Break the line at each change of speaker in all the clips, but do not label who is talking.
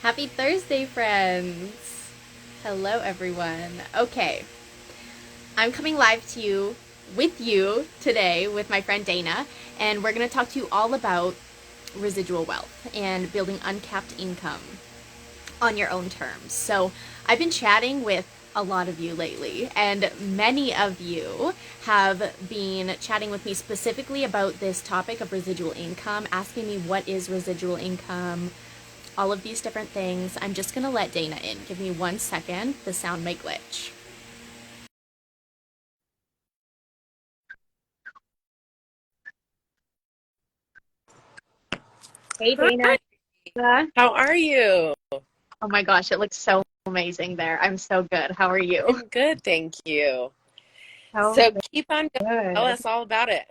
Happy Thursday, friends! Hello, everyone. Okay, I'm coming live to you with you today with my friend Dana, and we're going to talk to you all about residual wealth and building uncapped income on your own terms. So, I've been chatting with a lot of you lately, and many of you have been chatting with me specifically about this topic of residual income, asking me what is residual income, all of these different things. I'm just going to let Dana in. Give me 1 second. The sound may glitch. Hey, Dana.
Hi, how are you?
Oh my gosh, it looks so amazing there. I'm so good. How are you?
I'm good, thank you.
So
So keep on going. Tell
good.
us all about it.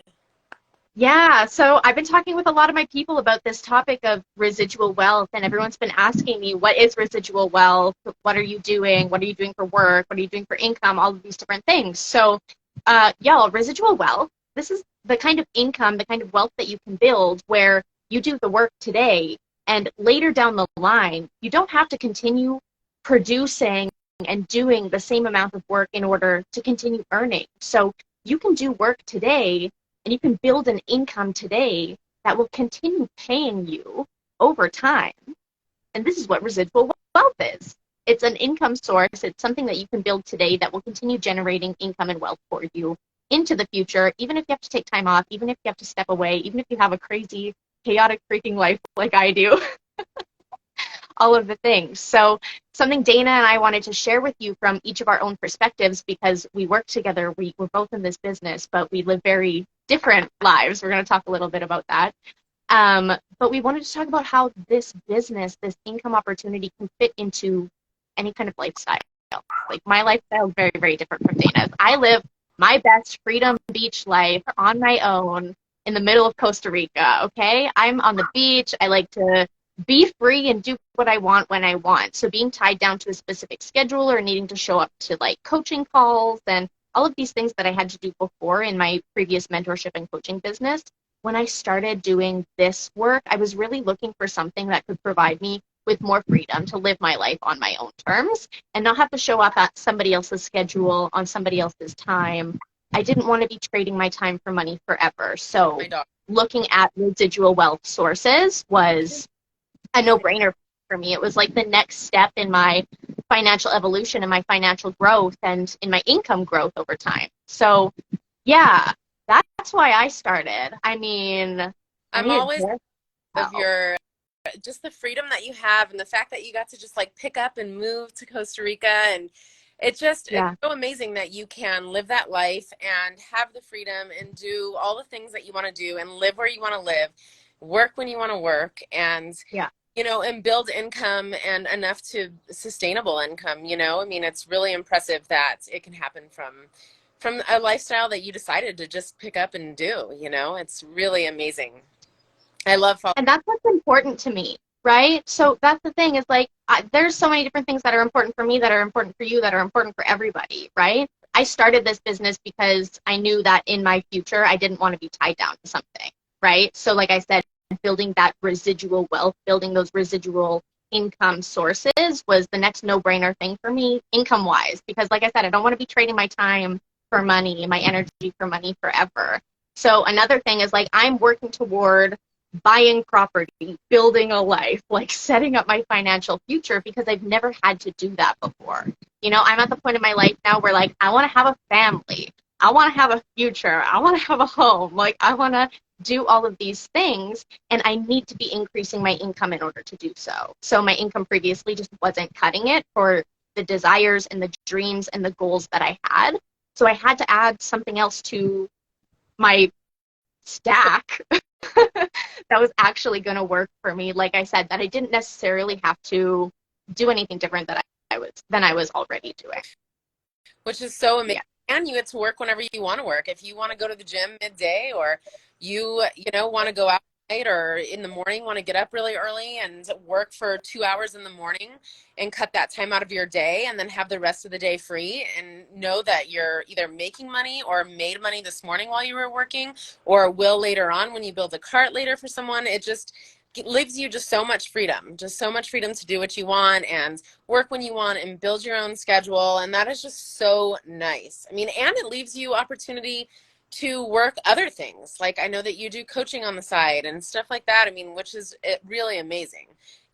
Yeah, so I've been talking with a lot of my people about this topic of residual wealth, and everyone's been asking me, what is residual wealth? What are you doing? What are you doing for work? What are you doing for income? All of these different things. So, y'all, residual wealth, this is the kind of income, the kind of wealth that you can build where you do the work today, and later down the line, you don't have to continue producing and doing the same amount of work in order to continue earning. So, you can do work today and you can build an income today that will continue paying you over time. And this is what residual wealth is. It's an income source. It's something that you can build today that will continue generating income and wealth for you into the future, even if you have to take time off, even if you have to step away, even if you have a crazy, chaotic, freaking life like I do, all of the things. So, something Dana and I wanted to share with you from each of our own perspectives because we work together. We're both in this business, but we live very different lives. We're going to talk a little bit about that. But we wanted to talk about how this business, this income opportunity can fit into any kind of lifestyle. Like my lifestyle is very, very different from Dana's. I live my best freedom beach life on my own in the middle of Costa Rica, okay? I'm on the beach. I like to be free and do what I want when I want. So being tied down to a specific schedule or needing to show up to like coaching calls and all of these things that I had to do before in my previous mentorship and coaching business, when I started doing this work, I was really looking for something that could provide me with more freedom to live my life on my own terms and not have to show up at somebody else's schedule on somebody else's time. I didn't want to be trading my time for money forever. So
My dog.
looking at residual wealth sources was a no-brainer for me. It was like the next step in my financial evolution and my financial growth and in my income growth over time. So yeah, that's why I started. I
I'm
needed
always
more
of
help.
your just the freedom that you have and the fact that you got to just like pick up and move to Costa Rica, and it's
Yeah.
so amazing that you can live that life and have the freedom and do all the things that you want to do and live where you want to live, work when you want to work, and
Yeah.
and build income and enough to sustainable income. I mean, it's really impressive that it can happen from a lifestyle that you decided to just pick up and do. It's really amazing. I love fall.
And that's what's important to me, right? So that's the thing is like, there's so many different things that are important for me, that are important for you, that are important for everybody, right? I started this business because I knew that in my future, I didn't want to be tied down to something, right? So, like I said, building that residual wealth, building those residual income sources was the next no brainer thing for me, income wise, because, like I said, I don't want to be trading my time for money, my energy for money forever. So, another thing is like, I'm working toward buying property, building a life, like setting up my financial future because I've never had to do that before. I'm at the point in my life now where like I want to have a family. I want to have a future. I want to have a home. Like I want to do all of these things and I need to be increasing my income in order to do so. So my income previously just wasn't cutting it for the desires and the dreams and the goals that I had. So I had to add something else to my stack that was actually going to work for me. Like I said, that I didn't necessarily have to do anything different that I was already doing.
Which is so amazing.
Yeah.
And you get to work whenever you want to work. If you want to go to the gym midday, or you want to go out at night or in the morning, want to get up really early and work for 2 hours in the morning and cut that time out of your day and then have the rest of the day free, and know that you're either making money or made money this morning while you were working or will later on when you build a cart later for someone. leaves you just so much freedom to do what you want and work when you want and build your own schedule. And that is just so nice. I mean, and it leaves you opportunity to work other things. Like I know that you do coaching on the side and stuff like that. I mean, which is really amazing.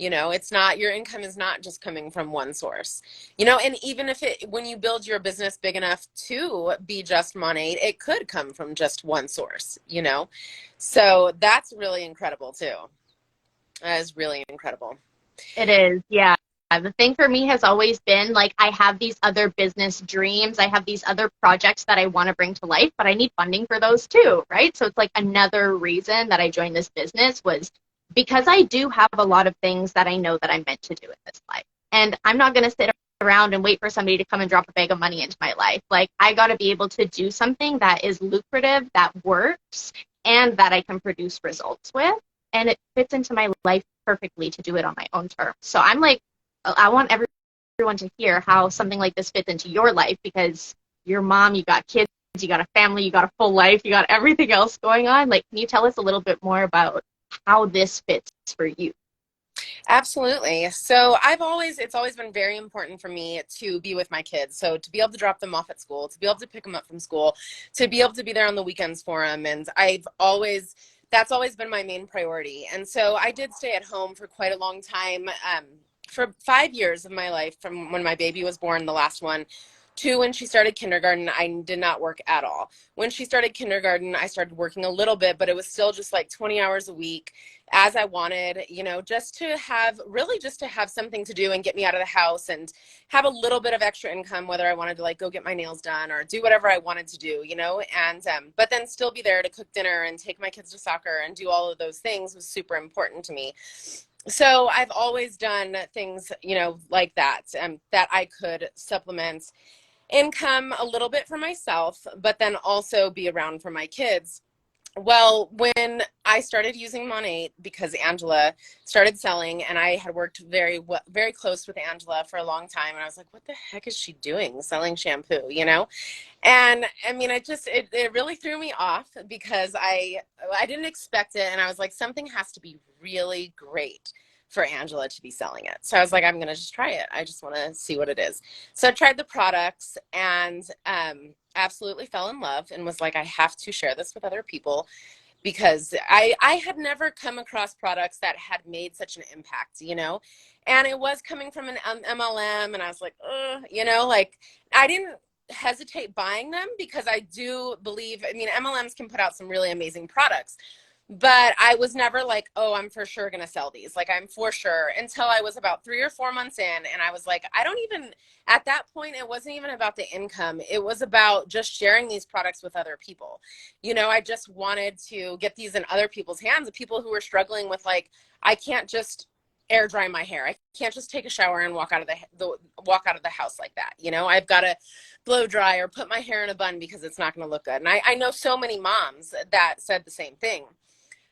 It's not, your income is not just coming from one source, and even if when you build your business big enough to be just Monate, it could come from just one source. So that's really incredible too. That is really incredible.
It is, yeah. The thing for me has always been like I have these other business dreams. I have these other projects that I want to bring to life, but I need funding for those too, right? So it's like another reason that I joined this business was because I do have a lot of things that I know that I'm meant to do in this life. And I'm not going to sit around and wait for somebody to come and drop a bag of money into my life. Like I got to be able to do something that is lucrative, that works, and that I can produce results with. And it fits into my life perfectly to do it on my own terms. So I'm like, I want everyone to hear how something like this fits into your life because you're mom, you got kids, you got a family, you got a full life, you got everything else going on. Like, can you tell us a little bit more about how this fits for you?
Absolutely. So it's always been very important for me to be with my kids. So to be able to drop them off at school, to be able to pick them up from school, to be able to be there on the weekends for them. And that's always been my main priority. And so I did stay at home for quite a long time, for 5 years of my life, from when my baby was born, the last one, to when she started kindergarten. I did not work at all. When she started kindergarten, I started working a little bit, but it was still just like 20 hours a week as I wanted, just to have something to do and get me out of the house and have a little bit of extra income, whether I wanted to like go get my nails done or do whatever I wanted to do, and but then still be there to cook dinner and take my kids to soccer and do all of those things was super important to me. So I've always done things, like that I could supplement income a little bit for myself, but then also be around for my kids. Well, when I started using Monate, because Angela started selling, and I had worked very close with Angela for a long time, and I was like, what the heck is she doing selling shampoo? And I mean, it really threw me off because I didn't expect it, and I was like, something has to be really great for Angela to be selling it. So I was like, I'm gonna just try it. I just want to see what it is. So I tried the products and absolutely fell in love and was like, I have to share this with other people because I had never come across products that had made such an impact. And it was coming from an MLM, and I was like, like I didn't hesitate buying them because I do believe, I mean, MLMs can put out some really amazing products, but I was never like, oh, I'm for sure going to sell these. Like, I'm for sure, until I was about 3 or 4 months in. And I was like, at that point, it wasn't even about the income. It was about just sharing these products with other people. I just wanted to get these in other people's hands, of people who were struggling with like, I can't just air dry my hair. I can't just take a shower and walk out of the house like that. I've got to blow dry or put my hair in a bun because it's not going to look good. And I know so many moms that said the same thing.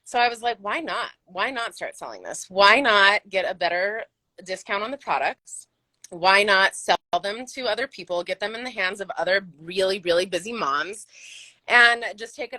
So I was like, why not? Why not start selling this? Why not get a better discount on the products? Why not sell them to other people, get them in the hands of other really, really busy moms, and just take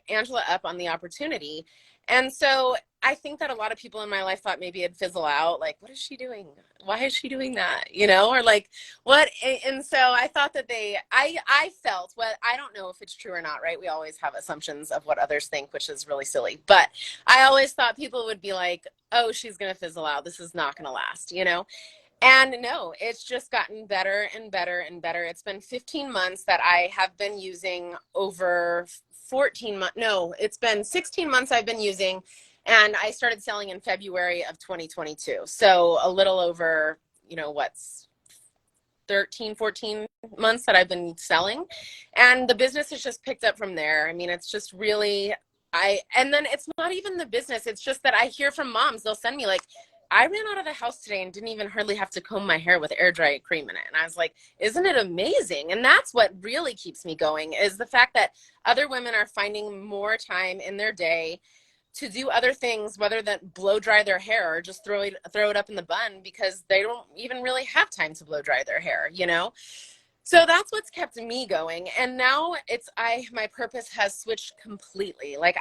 Angela up on the opportunity? And so I think that a lot of people in my life thought maybe it'd fizzle out. Like, what is she doing? Why is she doing that? Or like, what? And so I thought that I felt, well, I don't know if it's true or not, right? We always have assumptions of what others think, which is really silly. But I always thought people would be like, oh, she's going to fizzle out. This is not going to last. And no, it's just gotten better and better and better. It's been 15 months that I have been using, over 14 months. No, it's been 16 months I've been using, and I started selling in February of 2022. So a little over, what's 13, 14 months that I've been selling. And the business has just picked up from there. I mean, it's just really, and then it's not even the business. It's just that I hear from moms, they'll send me like, I ran out of the house today and didn't even hardly have to comb my hair with air dry cream in it. And I was like, isn't it amazing? And that's what really keeps me going, is the fact that other women are finding more time in their day to do other things, whether that blow dry their hair or just throw it up in the bun, because they don't even really have time to blow dry their hair. So that's what's kept me going. And now my purpose has switched completely. Like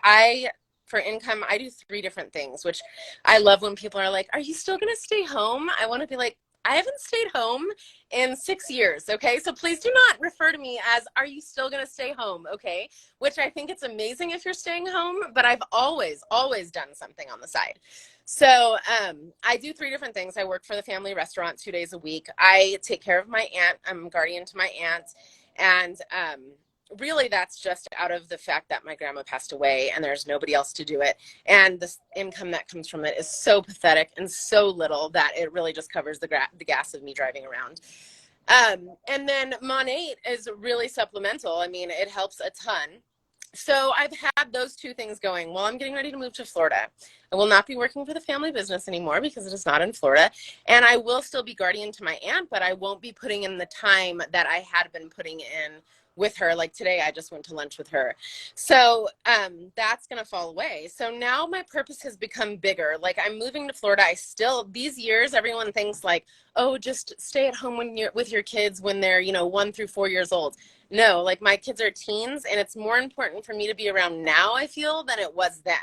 for income, I do 3 different things, which I love when people are like, are you still going to stay home? I want to be like, I haven't stayed home in 6 years. Okay. So please do not refer to me as, are you still going to stay home? Okay. Which I think it's amazing if you're staying home, but I've always done something on the side. So I do 3 different things. I work for the family restaurant 2 days a week. I take care of my aunt. I'm guardian to my aunt. And really that's just out of the fact that my grandma passed away and there's nobody else to do it. And the income that comes from it is so pathetic and so little that it really just covers the gas of me driving around. And then Monate is really supplemental. I mean, it helps a ton. So I've had those 2 things going. Well, I'm getting ready to move to Florida. I will not be working for the family business anymore because it is not in Florida. And I will still be guardian to my aunt, but I won't be putting in the time that I had been putting in with her. Like today, I just went to lunch with her. So that's going to fall away. So now my purpose has become bigger. Like I'm moving to Florida. I still, these years, everyone thinks like, oh, just stay at home when you're with your kids when they're, 1 through 4 years old. No, like my kids are teens and it's more important for me to be around now, I feel, than it was then.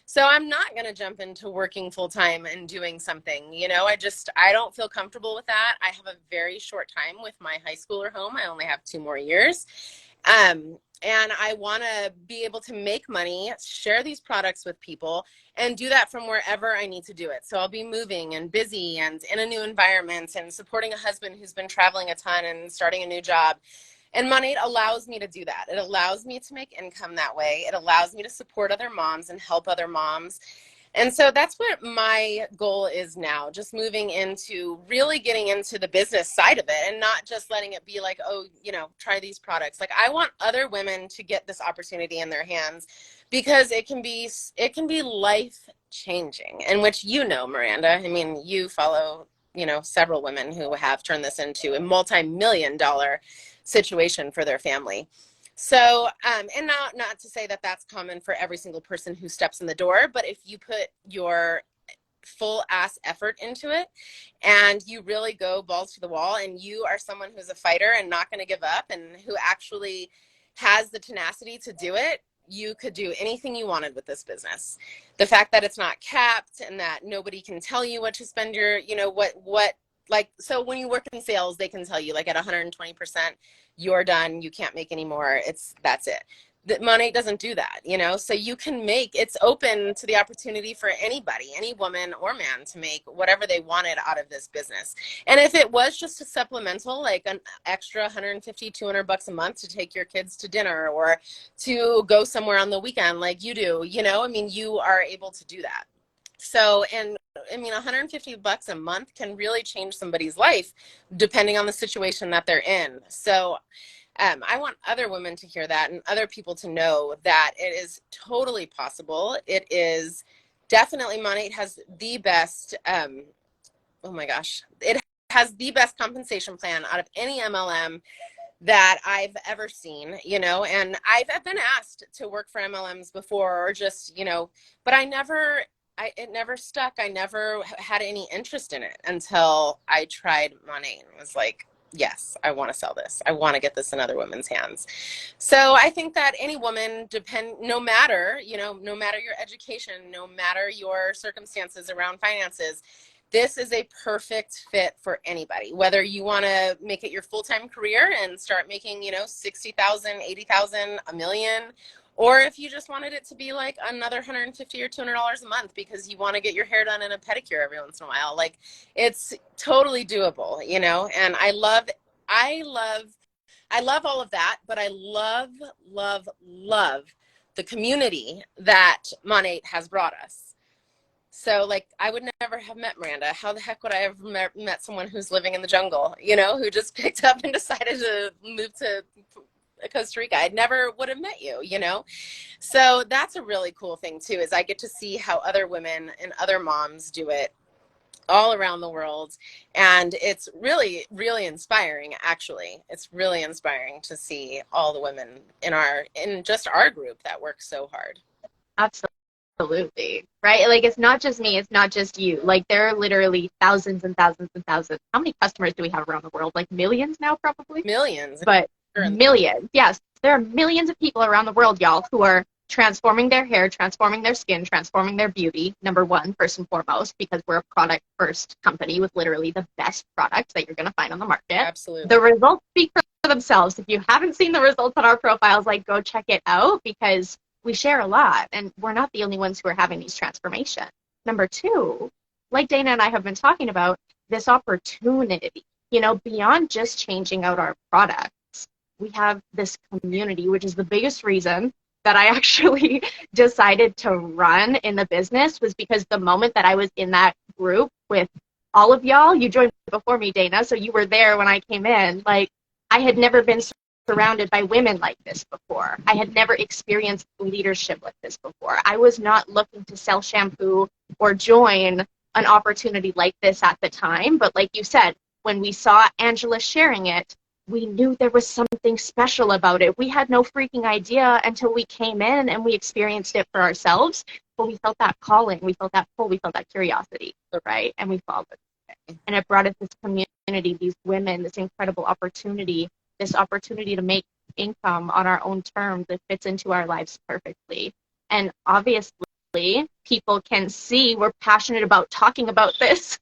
So I'm not going to jump into working full time and doing something, I don't feel comfortable with that. I have a very short time with my high schooler home. I only have 2 more years. And I want to be able to make money, share these products with people, and do that from wherever I need to do it. So I'll be moving and busy and in a new environment and supporting a husband who's been traveling a ton and starting a new job. And Monate allows me to do that. It allows me to make income that way. It allows me to support other moms and help other moms. And so that's what my goal is now, just moving into really getting into the business side of it and not just letting it be like, oh, try these products. Like I want other women to get this opportunity in their hands because it can be life changing, and which, Miranda, I mean, you follow, several women who have turned this into a multi-million-dollar situation for their family. So, and not to say that that's common for every single person who steps in the door, but if you put your full ass effort into it and you really go balls to the wall and you are someone who's a fighter and not going to give up and who actually has the tenacity to do it, you could do anything you wanted with this business. The fact that it's not capped and that nobody can tell you what to spend your, so when you work in sales, they can tell you like at 120%, you're done. You can't make any more. That's it. The Monate doesn't do that, so you can it's open to the opportunity for anybody, any woman or man, to make whatever they wanted out of this business. And if it was just a supplemental, like an extra $150, $200 a month to take your kids to dinner or to go somewhere on the weekend, like you do, you are able to do that. So, and I mean, $150 a month can really change somebody's life depending on the situation that they're in. So I want other women to hear that and other people to know that it is totally possible. It is definitely money. It has the best, oh my gosh, it has the best compensation plan out of any MLM that I've ever seen, and I've been asked to work for MLMs before or just, but it never stuck. I never had any interest in it until I tried Monate and was like, yes, I want to sell this. I want to get this in other women's hands. So I think that any woman, no matter your education, no matter your circumstances around finances, this is a perfect fit for anybody, whether you want to make it your full-time career and start making, $60,000, $80,000, $1 million, or if you just wanted it to be like another $150 or $200 a month because you want to get your hair done and a pedicure every once in a while. Like it's totally doable, and I love all of that, but I love the community that Monate has brought us. So like I would never have met Miranda. How the heck would I have met someone who's living in the jungle, who just picked up and decided to move to Costa Rica? I never would have met you, So that's a really cool thing too, is I get to see how other women and other moms do it all around the world. And it's really, really inspiring, actually. It's really inspiring to see all the women in just our group that work so hard.
Absolutely. Right? Like it's not just me, it's not just you. Like there are literally thousands and thousands and thousands. How many customers do we have around the world? Like millions now, probably?
Millions.
But millions. Yes. There are millions of people around the world, y'all, who are transforming their hair, transforming their skin, transforming their beauty, number one, first and foremost, because we're a product first company with literally the best products that you're going to find on the market.
Absolutely.
The results speak for themselves. If you haven't seen the results on our profiles, like, go check it out, because we share a lot and we're not the only ones who are having these transformations. Number two, like Dana and I have been talking about, this opportunity, beyond just changing out our products, we have this community, which is the biggest reason that I actually decided to run in the business, was because the moment that I was in that group with all of y'all, you joined before me, Dana, so you were there when I came in, like, I had never been surrounded by women like this before. I had never experienced leadership like this before. I was not looking to sell shampoo or join an opportunity like this at the time, but like you said, when we saw Angela sharing it, we knew there was something special about it. We had no freaking idea until we came in and we experienced it for ourselves, but we felt that calling, we felt that pull, we felt that curiosity, right? And we followed it. And it brought us this community, these women, this incredible opportunity, this opportunity to make income on our own terms that fits into our lives perfectly. And obviously, people can see we're passionate about talking about this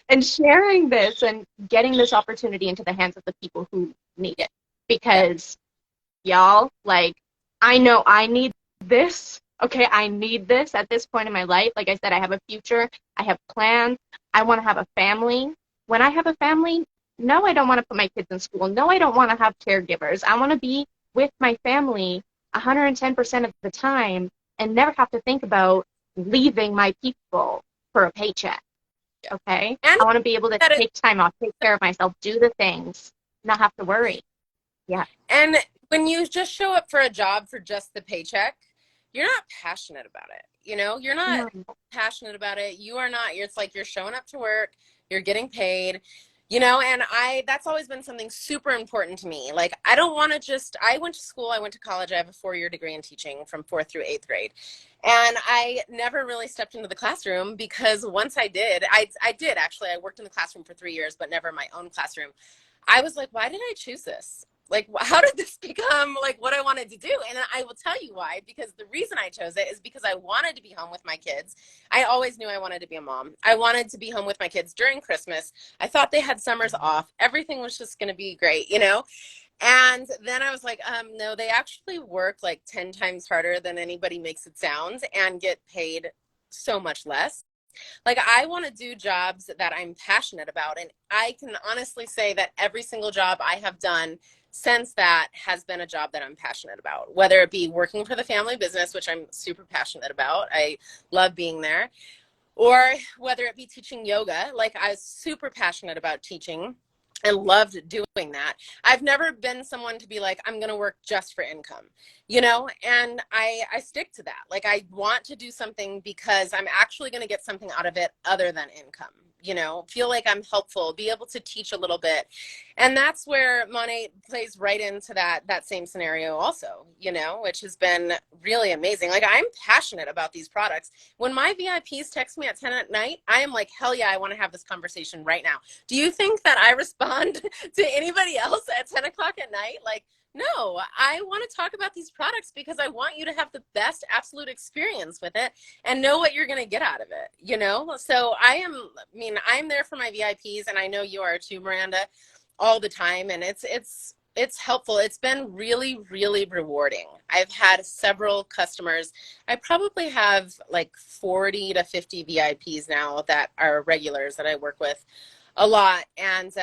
and sharing this and getting this opportunity into the hands of the people who need it. Because, y'all, like, I know I need this. Okay, I need this at this point in my life. Like I said, I have a future. I have plans. I want to have a family. When I have a family, no, I don't want to put my kids in school. No, I don't want to have caregivers. I want to be with my family 110% of the time and never have to think about leaving my people for a paycheck. Okay?
And
I want to be able to take time off, take care of myself, do the things, not have to worry. Yeah.
And when you just show up for a job for just the paycheck, you're not passionate about it. You're not passionate about it. You are not. It's like you're showing up to work, you're getting paid, and that's always been something super important to me. Like, I don't want to I went to school, I went to college, I have a 4-year degree in teaching from 4th through 8th grade. And I never really stepped into the classroom, because once I did, I did actually, I worked in the classroom for 3 years, but never my own classroom. I was like, why did I choose this? Like, how did this become like what I wanted to do? And I will tell you why, because the reason I chose it is because I wanted to be home with my kids. I always knew I wanted to be a mom. I wanted to be home with my kids during Christmas. I thought they had summers off. Everything was just going to be great, And then I was like, no, they actually work like 10 times harder than anybody makes it sound and get paid so much less. Like, I want to do jobs that I'm passionate about. And I can honestly say that every single job I have done since that has been a job that I'm passionate about, whether it be working for the family business, which I'm super passionate about. I love being there. Or whether it be teaching yoga. Like, I was super passionate about teaching and loved doing that. I've never been someone to be like, I'm going to work just for income, and I stick to that. Like, I want to do something because I'm actually going to get something out of it other than income, feel like I'm helpful, be able to teach a little bit. And that's where Monet plays right into that same scenario also, which has been really amazing. Like, I'm passionate about these products. When my VIPs text me at 10 at night, I am like, hell yeah, I want to have this conversation right now. Do you think that I respond to anybody else at 10 o'clock at night? Like, no, I want to talk about these products because I want you to have the best absolute experience with it and know what you're going to get out of it, So I'm there for my VIPs, and I know you are too, Miranda, all the time. And it's helpful. It's been really, really rewarding. I've had several customers. I probably have like 40 to 50 VIPs now that are regulars that I work with a lot. And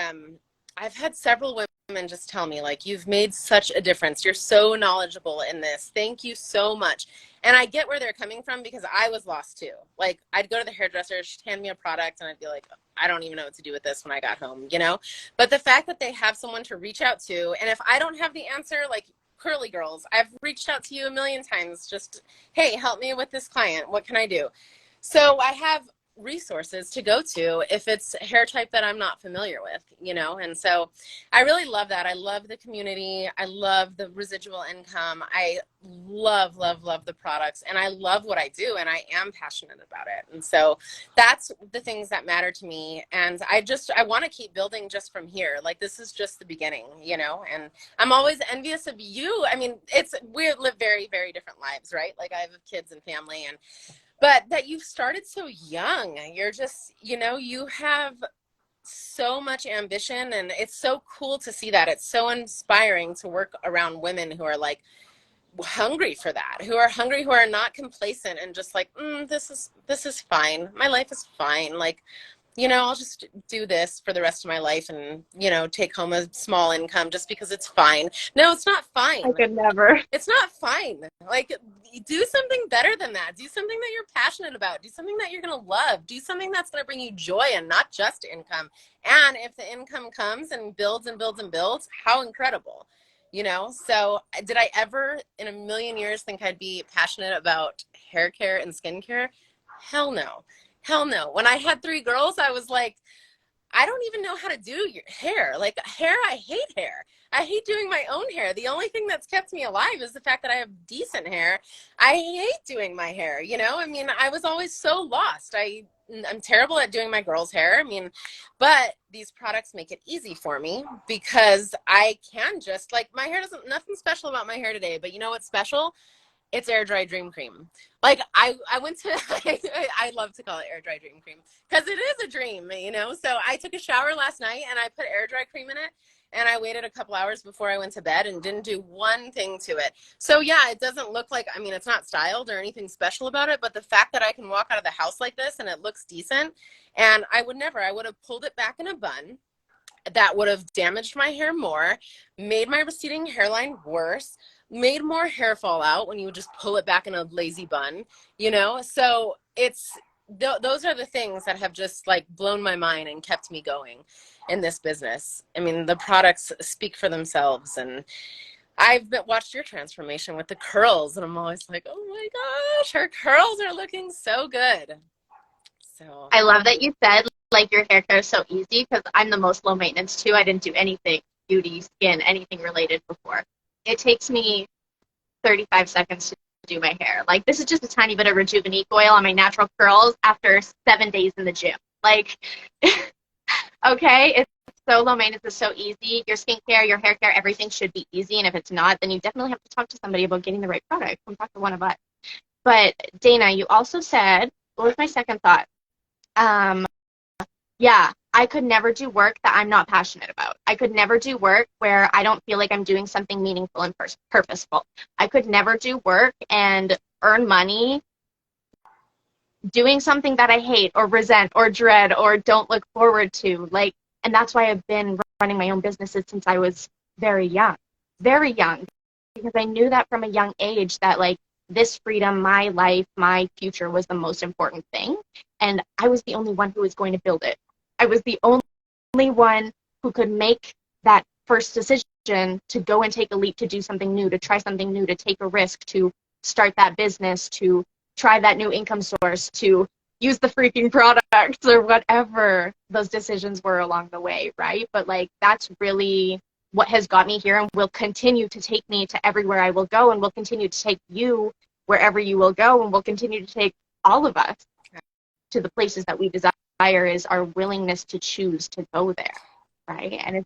I've had several women just tell me, like, you've made such a difference. You're so knowledgeable in this. Thank you so much. And I get where they're coming from, because I was lost too. Like, I'd go to the hairdresser, she'd hand me a product, and I'd be like, I don't even know what to do with this when I got home, But the fact that they have someone to reach out to, and if I don't have the answer, like Curly Girls, I've reached out to you a million times, just, hey, help me with this client. What can I do? So I have resources to go to if it's hair type that I'm not familiar with, you know? And so I really love that. I love the community. I love the residual income. I love, love, love the products, and I love what I do, and I am passionate about it. And so that's the things that matter to me. And I want to keep building just from here. Like, this is just the beginning, you know? And I'm always envious of you. I mean, we live very, very different lives, right? Like, I have kids and family, and but that you've started so young. You're just, you know, you have so much ambition, and it's so cool to see that. It's so inspiring to work around women who are like hungry for that, who are hungry, who are not complacent and just like, this is fine. My life is fine. Like, you know, I'll just do this for the rest of my life and, you know, take home a small income just because it's fine. No, it's not
I
fine.
could never.
It's not fine. Like, do something better than that. Do something that you're passionate about. Do something that you're going to love. Do something that's going to bring you joy and not just income. And if the income comes and builds and builds and builds, how incredible, you know? So did I ever in a million years think I'd be passionate about hair care and skincare? Hell no. Hell no. When I had 3 girls, I was like, I don't even know how to do your hair. Like, hair, I hate hair. I hate doing my own hair. The only thing that's kept me alive is the fact that I have decent hair. I hate doing my hair, you know? I mean, I was always so lost. I'm terrible at doing my girls' hair. I mean, but these products make it easy for me because I can just, like, my hair doesn't, nothing special about my hair today, but you know what's special? It's air dry dream cream. Like, I went to I love to call it air dry dream cream because it is a dream, you know. So I took a shower last night and I put air dry cream in it, and I waited a couple hours before I went to bed and didn't do one thing to it. So yeah, it doesn't look like, I mean, it's not styled or anything special about it, but the fact that I can walk out of the house like this and it looks decent, and I would have pulled it back in a bun. That would have damaged my hair more, made my receding hairline worse, made more hair fall out when you would just pull it back in a lazy bun, you know? So those are the things that have just like blown my mind and kept me going in this business. I mean, the products speak for themselves, and watched your transformation with the curls, and I'm always like, oh my gosh, her curls are looking so good. So
I love that you said like your hair care is so easy because I'm the most low maintenance too. I didn't do anything beauty, skin, anything related before. It takes me 35 seconds to do my hair. Like, this is just a tiny bit of Rejuvenique oil on my natural curls after 7 days in the gym. Like, okay, it's so low maintenance, it's so easy. Your skincare, your hair care, everything should be easy. And if it's not, then you definitely have to talk to somebody about getting the right product. Come talk to one of us. But Dana, you also said, what was my second thought? Um, yeah, I could never do work that I'm not passionate about. I could never do work where I don't feel like I'm doing something meaningful and purposeful. I could never do work and earn money doing something that I hate or resent or dread or don't look forward to. Like, and that's why I've been running my own businesses since I was very young, because I knew that from a young age that like this freedom, my life, my future was the most important thing. And I was the only one who was going to build it. I was the only one who could make that first decision to go and take a leap, to do something new, to try something new, to take a risk, to start that business, to try that new income source, to use the freaking products or whatever those decisions were along the way, right? But like, that's really what has got me here and will continue to take me to everywhere I will go, and will continue to take you wherever you will go, and will continue to take all of us to the places that we desire, is our willingness to choose to go there, right? And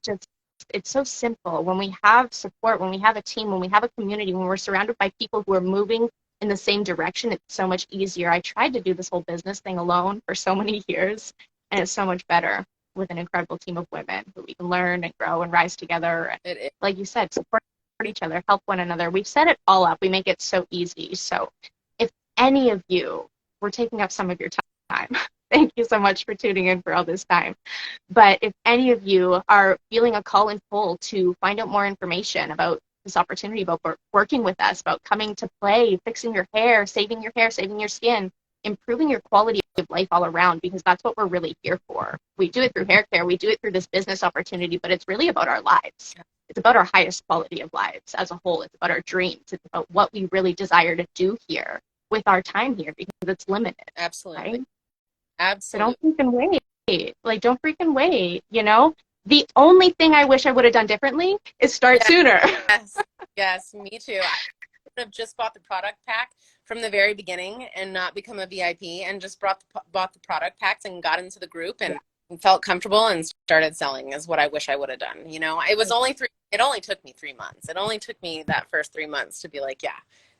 it's so simple. When we have support, when we have a team, when we have a community, when we're surrounded by people who are moving in the same direction, it's so much easier. I tried to do this whole business thing alone for so many years, and it's so much better with an incredible team of women who we can learn and grow and rise together. And like you said, support each other, help one another. We've set it all up. We make it so easy. So if any of you were taking up some of your time, thank you so much for tuning in for all this time. But if any of you are feeling a call and pull to find out more information about this opportunity, about working with us, about coming to play, fixing your hair, saving your skin, improving your quality of life all around, because that's what we're really here for. We do it through hair care, we do it through this business opportunity, but it's really about our lives. It's about our highest quality of lives as a whole. It's about our dreams. It's about what we really desire to do here with our time here, because it's limited.
absolutely.
Right? So don't
Absolutely.
freaking wait. Like, don't freaking wait, you know? The only thing I wish I would have done differently is start sooner.
Yes, yes, me too. I would have just bought the product pack from the very beginning and not become a VIP and just bought the product packs and got into the group
Yeah.
and felt comfortable and started selling is what I wish I would have done. You know, it only took me 3 months. It only took me that first 3 months to be like, yeah,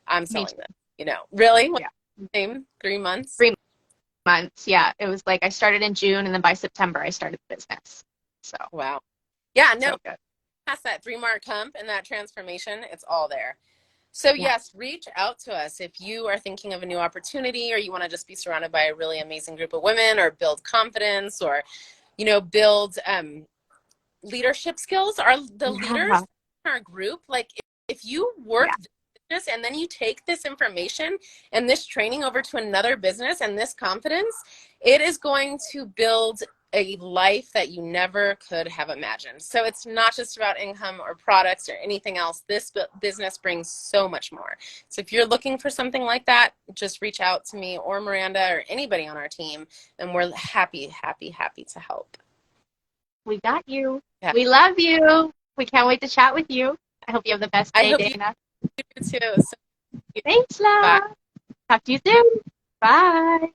I'm
Me
selling
too.
this. You know, really?
Yeah.
Same 3 months?
3 months. Yeah. It was like I started in June and then by September I started the business. So,
Wow. Yeah, no,
so good.
past that 3 mark hump and that transformation, it's all there. So,
Yeah.
yes, reach out to us if you are thinking of a new opportunity or you want to just be surrounded by a really amazing group of women or build confidence or, build leadership skills. Are the leaders
Yeah.
in our group, like, if you
Yeah.
work this and then you take this information and this training over to another business and this confidence, it is going to build a life that you never could have imagined. So it's not just about income or products or anything else. This business brings so much more. So if you're looking for something like that, just reach out to me or Miranda or anybody on our team, and we're happy, happy, happy to help.
We got you.
Yeah.
We love you. We can't wait to chat with you. I hope you have the best
I
day,
hope you
Dana.
do too. So,
Thanks,
bye.
love. Talk to you soon. Bye.